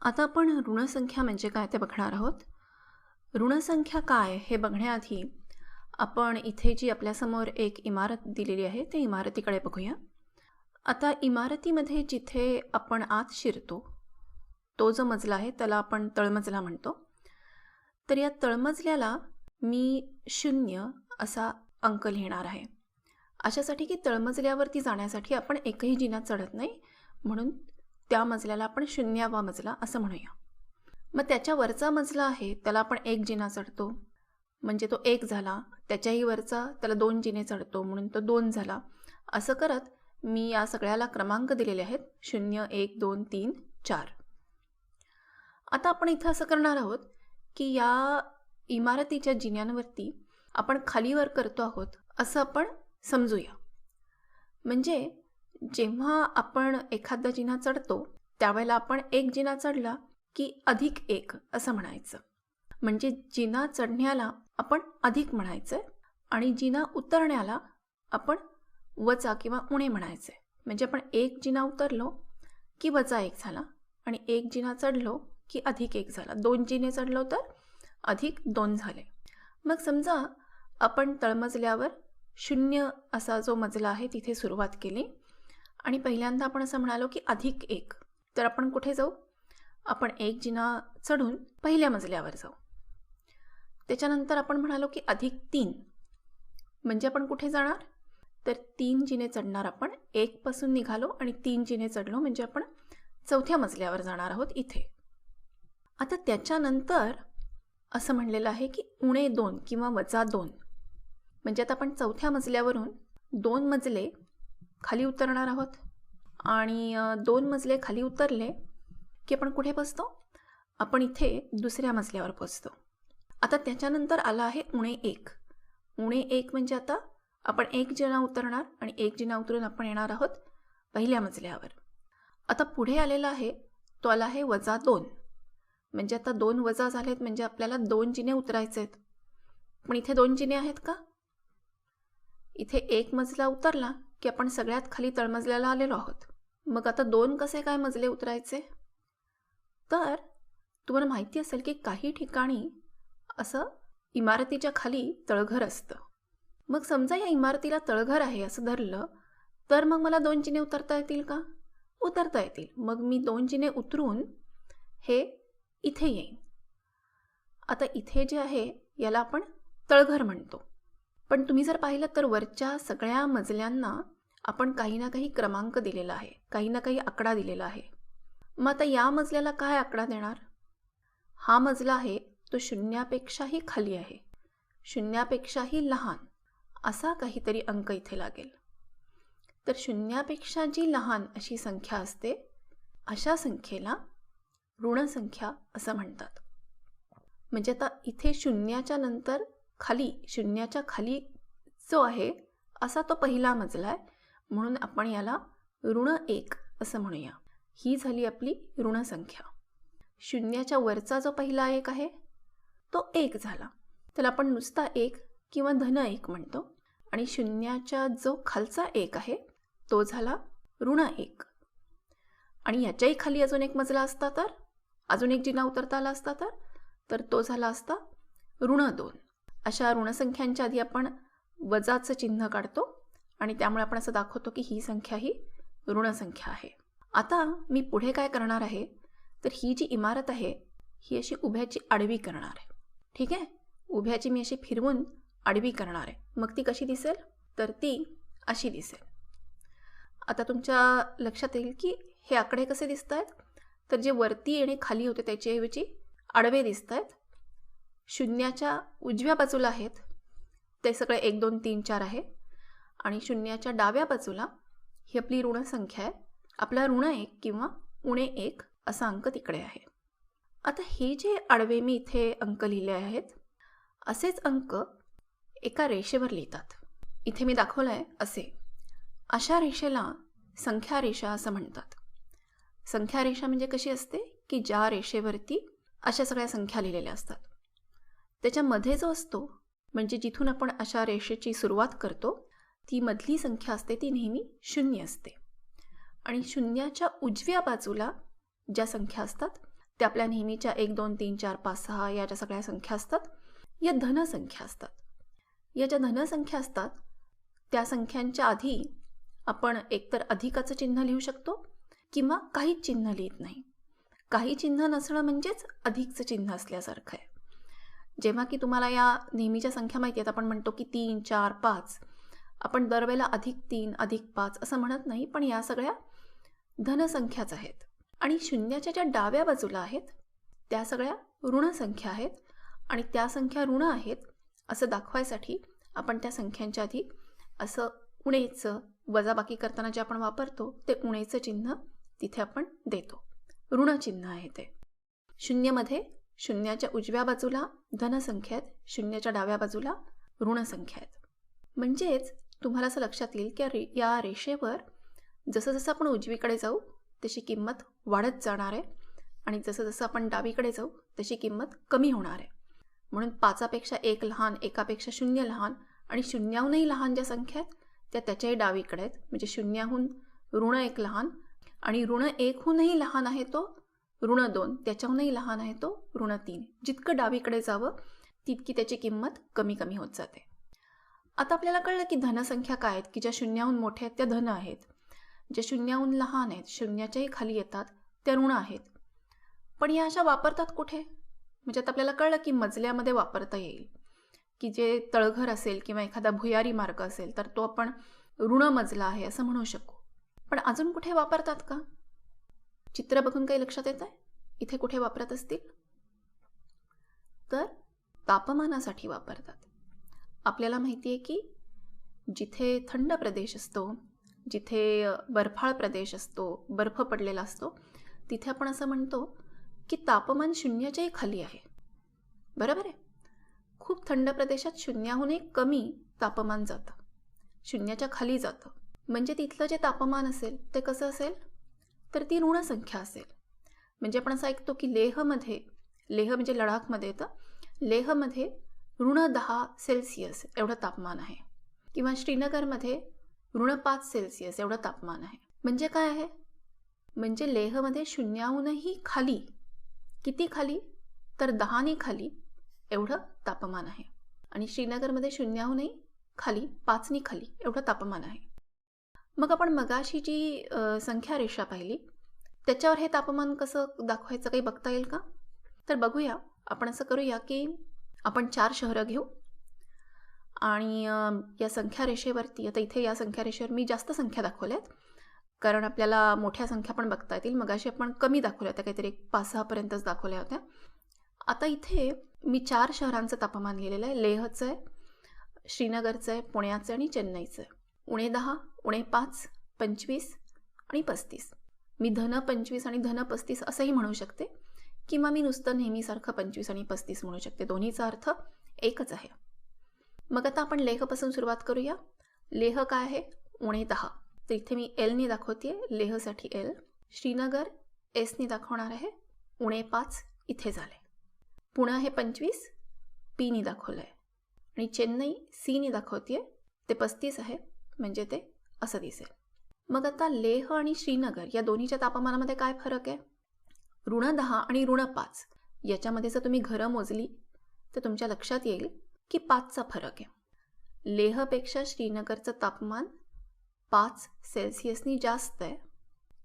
आता आपण ऋणसंख्या म्हणजे काय ते बघणार आहोत. ऋणसंख्या काय हे बघण्याआधी आपण इथे जी आपल्यासमोर एक इमारत दिलेली आहे त्या इमारतीकडे बघूया. आता इमारतीमध्ये जिथे आपण आत शिरतो तो जो मजला आहे त्याला आपण तळमजला म्हणतो. तर या तळमजल्याला मी 0 असा अंक लिहिणार आहे. अशासाठी की तळमजल्यावरती जाण्यासाठी आपण एकही जिना चढत नाही, म्हणून त्या मजल्याला आपण 0वा मजला असं म्हणूया. मग त्याच्या वरचा मजला आहे त्याला आपण 1 जिना चढतो म्हणजे तो 1 झाला. त्याच्याही वरचा त्याला 2 जिने चढतो म्हणून तो 2 झाला. असं करत मी या सगळ्याला क्रमांक दिलेले आहेत 0, 1, 2, 3, 4. आता आपण इथं असं करणार आहोत की या इमारतीच्या जिन्यांवरती आपण खालीवर करतो आहोत असं आपण समजूया. म्हणजे जेव्हा आपण एखादा जिना चढतो त्यावेळेला आपण 1 जिना चढला की +1 असं म्हणायचं. म्हणजे जिना चढण्याला आपण अधिक म्हणायचं आणि जिना उतरण्याला आपण वजा किंवा उणे म्हणायचं. म्हणजे आपण 1 जिना उतरलो की +1 झाला आणि 1 जिना चढलो की +1 झाला. 2 जिने चढलो तर +2 झाले. मग समजा आपण तळमजल्यावर 0 असा जो मजला आहे तिथे सुरुवात केली आणि पहिल्यांदा आपण असं म्हणालो की +1. तर आपण कुठे जाऊ? आपण 1 जिना चढून पहिल्या मजल्यावर जाऊ. त्याच्यानंतर आपण म्हणालो की +3 म्हणजे आपण कुठे जाणार? तर 3 जिने चढणार आपण. 1 पासून निघालो आणि 3 जिने चढलो म्हणजे आपण 4थ्या मजल्यावर जाणार आहोत इथे. आता त्याच्यानंतर असं म्हणलेलं आहे की -2 किंवा -2 म्हणजे आता आपण 4थ्या मजल्यावरून 2 मजले खाली उतरणार आहोत आणि 2 मजले खाली उतरले की आपण कुठे पोचतो? आपण इथे दुसऱ्या मजल्यावर पोचतो. आता त्याच्यानंतर आला आहे -1. -1 म्हणजे आता आपण 1 जिना उतरणार आणि 1 जिना उतरून आपण येणार आहोत पहिल्या मजल्यावर. आता पुढे आलेला आहे तो आला आहे -2 म्हणजे आता 2 वजा झालेत म्हणजे आपल्याला 2 जिने उतरायचे आहेत. पण इथे 2 जिने आहेत का? इथे 1 मजला उतरला की आपण सगळ्यात खाली तळमजल्याला आलेलो आहोत. मग आता 2 कसे काय मजले उतरायचे? तर तुम्हाला माहिती असेल की काही ठिकाणी असं इमारतीच्या खाली तळघर असतं. मग समजा या इमारतीला तळघर आहे असं धरलं तर मग मला 2 जिने उतरता येतील का? उतरता येतील. मग मी 2 जिने उतरून हे इथे येईन. आता इथे जे आहे याला आपण तळघर म्हणतो. पण तुम्ही जर पाहिलं तर वरच्या सगळ्या मजल्यांना आपण काही ना काही क्रमांक दिलेला आहे, काही ना काही आकडा दिलेला आहे. मग आता या मजल्याला काय आकडा देणार? हा मजला आहे तो 0पेक्षाही खाली आहे, 0पेक्षाही लहान असा काहीतरी अंक इथे लागेल. तर 0पेक्षा जी लहान अशी संख्या असते अशा संख्येला ऋणसंख्या असं म्हणतात. म्हणजे आता इथे 0च्या नंतर खाली 0च्या खाली जो आहे असा तो पहिला मजला आहे म्हणून आपण याला -1 असं म्हणूया. ही झाली आपली ऋणसंख्या. 0च्या वरचा जो पहिला 1 आहे तो 1 झाला. त्याला आपण नुसता 1 किंवा -1 म्हणतो आणि 0च्या जो खालचा 1 आहे तो झाला -1 आणि याच्याही खाली अजून एक मजला असता तर अजून एक जिना उतरता आला असता तर तो झाला असता -2. अशा ऋणसंख्यांच्या आधी आपण वजाचं चिन्ह काढतो आणि त्यामुळे आपण असं दाखवतो की ही संख्या ही ऋणसंख्या आहे. आता मी पुढे काय करणार आहे तर ही जी इमारत आहे ही अशी उभ्याची आडवी करणार आहे. ठीक आहे, उभ्याची मी अशी फिरवून आडवी करणार आहे. मग ती कशी दिसेल? तर ती अशी दिसेल. आता तुमच्या लक्षात येईल की हे आकडे कसे दिसत आहेत? तर जे वरती आणि खाली होते त्याच्याऐवजी आडवे दिसत आहेत. 0च्या उजव्या बाजूला आहेत ते सगळे 1, 2, 3, 4 आहे आणि 0च्या डाव्या बाजूला ही आपली ऋणसंख्या आहे. आपला -1 किंवा -1 असा अंक तिकडे आहे. आता हे जे आडवे मी इथे अंक लिहिले आहेत असेच अंक एका रेषेवर लिहितात. इथे मी दाखवलं आहे असे. अशा रेषेला संख्या रेषा असं म्हणतात. संख्या रेषा म्हणजे कशी असते की ज्या रेषेवरती अशा सगळ्या संख्या लिहिलेल्या असतात. त्याच्यामध्ये जो असतो म्हणजे जिथून आपण अशा रेषेची सुरुवात करतो ती मधली संख्या असते ती नेहमी 0 असते आणि 0च्या उजव्या बाजूला ज्या संख्या असतात त्या आपल्या नेहमीच्या 1 2 3 4 5 6 या ज्या सगळ्या संख्या असतात या धनसंख्या असतात. या ज्या धनसंख्या असतात त्या संख्यांच्या आधी आपण एकतर अधिकाचं चिन्ह लिहू शकतो किंवा काहीच चिन्ह लिहित नाही. काही चिन्ह नसणं म्हणजेच अधिकचं चिन्ह असल्यासारखं आहे. जेव्हा की तुम्हाला या नेहमीच्या संख्या माहिती आहेत, आपण म्हणतो की 3 4 5, आपण दरवेळेला +3 +5 असं म्हणत नाही, पण या सगळ्या धनसंख्याच आहेत. आणि शून्याच्या ज्या डाव्या बाजूला आहेत त्या सगळ्या ऋणसंख्या आहेत आणि त्या संख्या ऋण आहेत असं दाखवायसाठी आपण त्या संख्यांच्या आधी असं उणेचं, वजाबाकी करताना जे आपण वापरतो ते उणेचं चिन्ह तिथे आपण देतो. ऋणचिन्ह आहे ते. शून्यमध्ये शून्याच्या उजव्या बाजूला धनसंख्या आहेत, शून्याच्या डाव्या बाजूला ऋणसंख्या आहेत. म्हणजेच तुम्हाला असं लक्षात येईल की या रेषेवर जसं जसं आपण उजवीकडे जाऊ तशी किंमत वाढत जाणार आहे आणि जसं जसं आपण डावीकडे जाऊ तशी किंमत कमी होणार आहे. म्हणून 5पेक्षा 1 लहान, 1पेक्षा 0 लहान आणि शून्याहूनही लहान ज्या संख्या आहेत त्या त्याच्याही डावीकडे आहेत. म्हणजे शून्याहून ऋण 1 लहान आणि ऋण 1हूनही लहान आहे तो ऋण 2, त्याच्याहूनही लहान आहे तो ऋण 3. जितकं डावीकडे जावं तितकी त्याची किंमत कमी कमी होत जाते. आता आपल्याला कळलं की धनसंख्या काय आहेत, की ज्या शून्याहून मोठ्या आहेत त्या धन आहेत, ज्या शून्याहून लहान आहेत, शून्याच्याही खाली येतात त्या ऋण आहेत. पण या अशा वापरतात कुठे? म्हणजे आता आपल्याला कळलं की मजल्यामध्ये वापरता येईल, की जे तळघर असेल किंवा एखादा भुयारी मार्ग असेल तर तो आपण ऋण मजला आहे असं म्हणू शकू. पण अजून कुठे वापरतात का? चित्र बघून काही लक्षात येत आहे इथे कुठे वापरत असतील? तर तापमानासाठी वापरतात. आपल्याला माहिती आहे की जिथे थंड प्रदेश असतो, जिथे बर्फाळ प्रदेश असतो, बर्फ पडलेला असतो, तिथे आपण असं म्हणतो की तापमान शून्याच्याही खाली आहे. बरोबर आहे? खूप थंड प्रदेशात शून्याहूनही कमी तापमान जातं, शून्याच्या खाली जातं. म्हणजे तिथलं जे तापमान असेल ते कसं असेल? तर ती ऋणसंख्या असेल. म्हणजे आपण असं ऐकतो की लेहमध्ये, लेह म्हणजे लडाखमध्ये येतं, लेहमध्ये -10 सेल्सिअस एवढं तापमान आहे किंवा श्रीनगरमध्ये -5 सेल्सिअस एवढं तापमान आहे. म्हणजे काय आहे? म्हणजे लेहमध्ये शून्याहूनही खाली, किती खाली? तर 10 खाली एवढं तापमान आहे आणि श्रीनगरमध्ये शून्याहूनही खाली 5 खाली एवढं तापमान आहे. मग आपण मगाशी जी संख्या रेषा पाहिली त्याच्यावर हे तापमान कसं दाखवायचं काही बघता येईल का? तर बघूया. आपण असं करूया की आपण 4 शहरं घेऊ आणि या संख्या रेषेवरती, आता इथे या संख्या रेषेवर मी जास्त संख्या दाखवल्यात कारण आपल्याला मोठ्या संख्या पण बघता येतील. मगाशी आपण कमी दाखवल्या होत्या, काहीतरी 5-6 पर्यंतच दाखवल्या होत्या. आता इथे मी 4 शहरांचं तापमान लिहिलेलं आहे. लेहचं आहे, श्रीनगरचं आहे, पुण्याचं आणि चेन्नईचं आहे. -10, -5, 25 आणि 35. मी -25 आणि -35 असंही म्हणू शकते किंवा मी नुसतं नेहमीसारखं 25 आणि 35 म्हणू शकते. दोन्हीचा अर्थ एकच आहे. मग आता आपण लेहपासून सुरुवात करूया. लेह काय आहे? -10. तर इथे मी एलनी दाखवते, लेहसाठी एल. श्रीनगर एसनी दाखवणार आहे, -5 इथे झाले. पुणे हे 25 पीनी दाखवलं आहे आणि चेन्नई सीनी दाखवते, ते 35 आहे, म्हणजे ते असं दिसेल. मग आता लेह आणि श्रीनगर या दोन्हीच्या तापमानामध्ये काय फरक आहे? -10 आणि -5 याच्यामध्ये जर तुम्ही घरं मोजली तर तुमच्या लक्षात येईल की 5चा फरक आहे. लेहपेक्षा श्रीनगरचं तापमान 5 सेल्सिअसनी जास्त आहे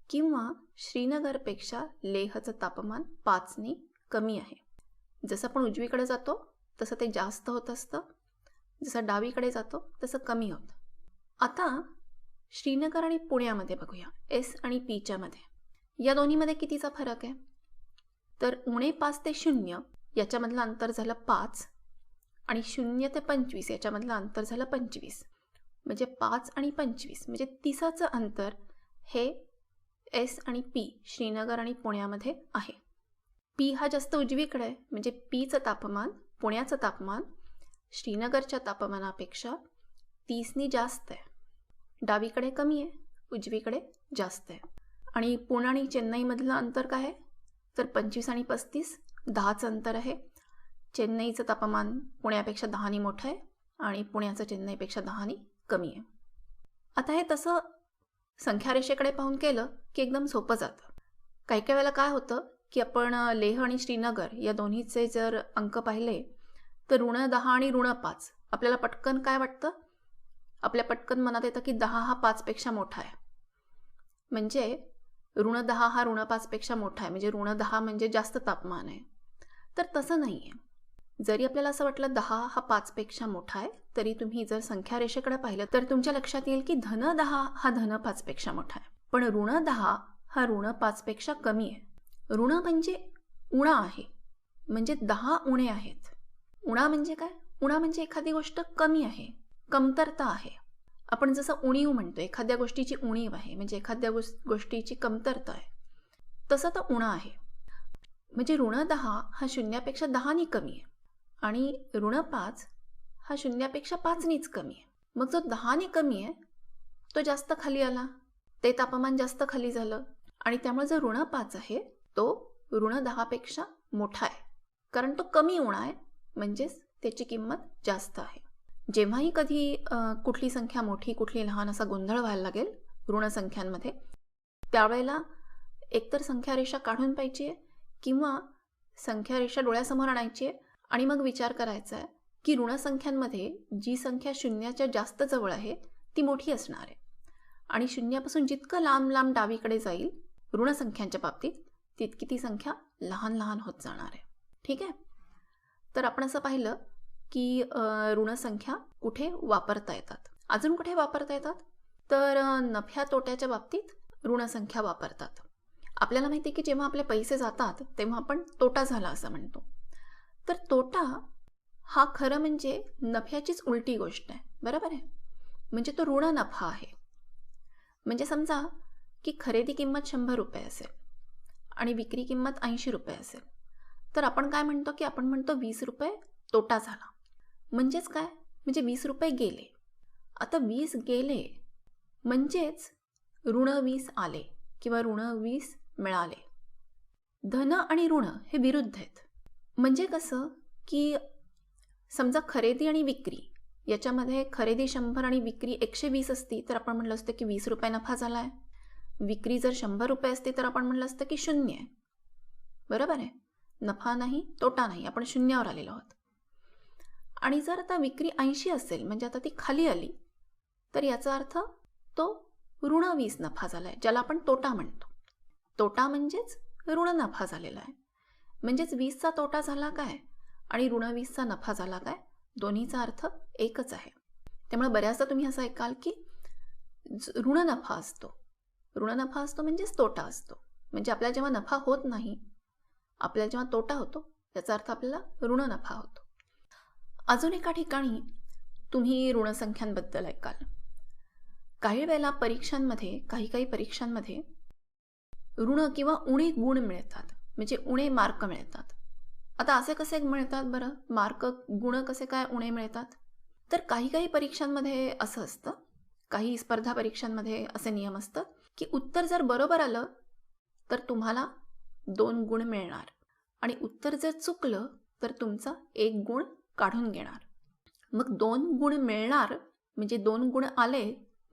किंवा श्रीनगरपेक्षा लेहचं तापमान 5नी कमी आहे. जसं आपण उजवीकडे जातो तसं ते जास्त होत असतं, जसं डावीकडे जातो तसं कमी होतं. आता श्रीनगर आणि पुण्यामध्ये बघूया, एस आणि पीच्या मध्ये. या दोन्हीमध्ये कितीचा फरक आहे? तर -5 ते 0 याच्यामधलं अंतर झालं 5 आणि 0 ते 25 याच्यामधलं अंतर झालं 25. म्हणजे 5 आणि 25 म्हणजे 30चं अंतर हे एस आणि पी श्रीनगर आणि पुण्यामध्ये आहे. पी हा जास्त उजवीकडे आहे, म्हणजे पीचं तापमान, पुण्याचं तापमान श्रीनगरच्या तापमानापेक्षा 30नी जास्त आहे. डावीकडे कमी आहे, उजवीकडे जास्त आहे. आणि पुणे आणि चेन्नईमधलं अंतर काय आहे? तर 25 आणि 35 10चं अंतर आहे. चेन्नईचं तापमान पुण्यापेक्षा 10नी मोठं आहे आणि पुण्याचं चेन्नईपेक्षा 10नी कमी आहे. आता हे तसं संख्यारेषेकडे पाहून केलं की एकदम सोपं जातं. काही काही वेळेला काय होतं की आपण लेह आणि श्रीनगर या दोन्हीचे जर अंक पाहिले तर -10 आणि -5 आपल्याला पटकन काय वाटतं? आपल्या पटकन मनात येतं की 10 हा 5पेक्षा मोठा आहे. म्हणजे -10 हा -5पेक्षा मोठा आहे, म्हणजे -10 म्हणजे जास्त तापमान आहे. तर तसं नाही आहे. जरी आपल्याला असं वाटलं 10 हा 5पेक्षा मोठा आहे, तरी तुम्ही जर संख्या रेषेकडे पाहिलं तर तुमच्या लक्षात येईल की -10 हा -5पेक्षा मोठा आहे. पण -10 हा -5पेक्षा कमी आहे. ऋण म्हणजे उणा आहे, म्हणजे 10 उणे आहेत. उणा म्हणजे काय? उणा म्हणजे एखादी गोष्ट कमी आहे, कमतरता आहे. आपण जसं उणीव म्हणतो, एखाद्या गोष्टीची उणीव आहे, म्हणजे एखाद्या गोष्टीची कमतरता आहे, तसं तर उणा आहे. म्हणजे -10 हा 0पेक्षा 10नी कमी आहे आणि -5 हा 0पेक्षा 5नीच कमी आहे. मग जो 10नी कमी आहे तो जास्त खाली आला, ते तापमान जास्त खाली झालं आणि त्यामुळे जो -5 आहे तो -10पेक्षा मोठा आहे, कारण तो कमी उणा आहे, म्हणजेच त्याची किंमत जास्त आहे. जेव्हाही कधी कुठली संख्या मोठी कुठली लहान असा गोंधळ व्हायला लागेल ऋण संख्यांमध्ये, त्यावेळेला एकतर संख्या रेषा काढून पाहिजे आहे किंवा संख्या रेषा डोळ्यासमोर आणायची आहे आणि मग विचार करायचा आहे की ऋण संख्यांमध्ये जी संख्या 0च्या जास्त जवळ आहे ती मोठी असणार आहे आणि 0पासून जितकं लांब लांब डावीकडे जाईल ऋण संख्यांच्या बाबतीत, तितकी ती संख्या लहान लहान होत जाणार आहे. ठीक आहे. तर आपण असं पाहिलं की ऋण संख्या कुठे वापरता येतात. अजून कुठे वापरता येतात? तर नफ्या तोट्याच्या बाबतीत ऋण संख्या वापरतात. आपल्याला माहिती आहे की जेव्हा आपले पैसे जातात तेव्हा आपण तोटा झाला असं म्हणतो. तर तोटा हा खरं म्हणजे नफ्याचीच उलटी गोष्ट आहे, बरोबर आहे? म्हणजे तो ऋण नफा आहे. म्हणजे समजा की खरेदी किंमत 100 रुपये असेल आणि विक्री किंमत 80 रुपये असेल, तर आपण काय म्हणतो की आपण म्हणतो 20 रुपये तोटा झाला. म्हणजेच काय? म्हणजे 20 रुपये गेले. आता 20 गेले म्हणजेच ऋण 20 आले किंवा ऋण 20 मिळाले. धन आणि ऋण हे विरुद्ध आहेत. म्हणजे कसं की समजा खरेदी आणि विक्री याच्यामध्ये खरेदी 100 आणि विक्री 120 असती तर आपण म्हटलं असतं की 20 रुपये नफा झाला आहे. विक्री जर 100 रुपये असते तर आपण म्हटलं असतं की 0 आहे. बरोबर आहे? नफा नाही, तोटा नाही, आपण शून्यावर आलेलो आहोत. आणि जर आता विक्री 80 असेल, म्हणजे आता ती खाली आली, तर याचा अर्थ तो ऋण 20 नफा झाला आहे, ज्याला आपण तोटा म्हणतो. तोटा म्हणजेच ऋण नफा झालेला आहे. म्हणजेच 20चा तोटा झाला काय आणि ऋण 20चा नफा झाला काय, दोन्हीचा अर्थ एकच आहे. त्यामुळे बऱ्याचदा तुम्ही असं ऐकाल की ऋण नफा असतो. ऋण नफा असतो म्हणजेच तोटा असतो. म्हणजे आपल्याला जेव्हा नफा होत नाही, आपल्याला जेव्हा तोटा होतो, याचा अर्थ आपल्याला ऋण नफा होतो. अजून एका ठिकाणी तुम्ही ऋणसंख्यांबद्दल ऐकाल. काही वेळेला परीक्षांमध्ये, काही परीक्षांमध्ये ऋण किंवा उणे गुण मिळतात, म्हणजे उणे मार्क मिळतात. आता असे कसे मिळतात बरं? मार्क गुण कसे काय उणे मिळतात? तर काही परीक्षांमध्ये असं असतं, काही स्पर्धा परीक्षांमध्ये असे नियम असतात की उत्तर जर बरोबर आलं तर तुम्हाला 2 गुण मिळणार आणि उत्तर जर चुकलं तर तुमचा 1 गुण काढून घेणार. मग 2 गुण मिळणार म्हणजे 2 गुण आले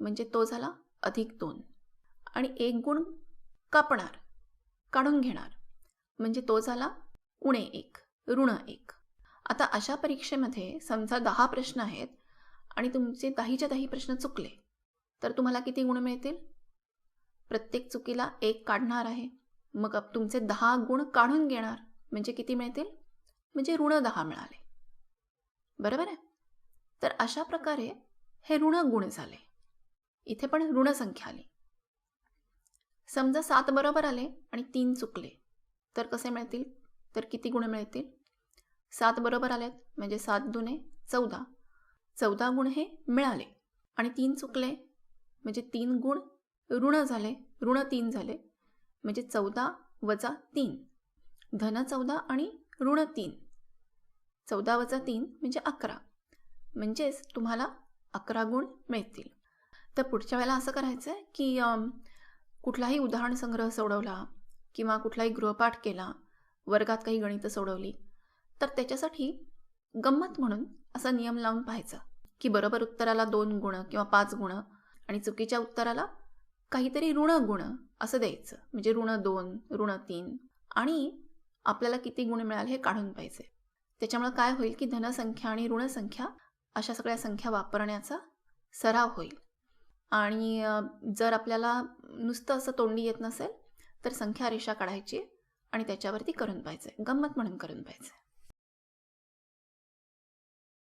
म्हणजे तो झाला +2 आणि 1 गुण कापणार, काढून घेणार, म्हणजे तो झाला -1, ऋण 1. आता अशा परीक्षेमध्ये समजा 10 प्रश्न आहेत आणि तुमचे 10च्या 10 प्रश्न चुकले तर तुम्हाला किती गुण मिळतील? प्रत्येक चुकीला 1 काढणार आहे. मग तुमचे 10 गुण काढून घेणार म्हणजे किती मिळतील? म्हणजे ऋण 10 मिळाले. बरोबर आहे? तर अशा प्रकारे हे ऋण गुण झाले. इथे पण ऋण संख्या आली. समजा 7 बरोबर आले आणि 3 चुकले तर कसे मिळतील? तर किती गुण मिळतील? 7 बरोबर आलेत म्हणजे 7 दुणे 14. 14 गुण हे मिळाले आणि 3 चुकले म्हणजे 3 गुण ऋण झाले, ऋण 3 झाले, म्हणजे 14 वजा 3, धन 14 आणि ऋण 3. 14 वजा 3 म्हणजे 11, म्हणजेच तुम्हाला 11 गुण मिळतील. तर पुढच्या वेळेला असं करायचं आहे की कुठलाही उदाहरण संग्रह सोडवला किंवा कुठलाही गृहपाठ केला, वर्गात काही गणितं सोडवली, तर त्याच्यासाठी गंमत म्हणून असा नियम लावून पाहायचा की बरोबर उत्तराला 2 गुण किंवा 5 गुण आणि चुकीच्या उत्तराला काहीतरी ऋण गुण असं द्यायचं. म्हणजे ऋण 2, ऋण 3 आणि आपल्याला किती गुण मिळाले हे काढून पाहिजे. त्याच्यामुळे काय होईल की धनसंख्या आणि ऋणसंख्या अशा सगळ्या संख्या वापरण्याचा सराव होईल. आणि जर आपल्याला नुसतं असं तोंडी येत नसेल तर संख्या रेषा काढायची आणि त्याच्यावरती करून पाहिजे, गंमत म्हणून करून पाहिजे.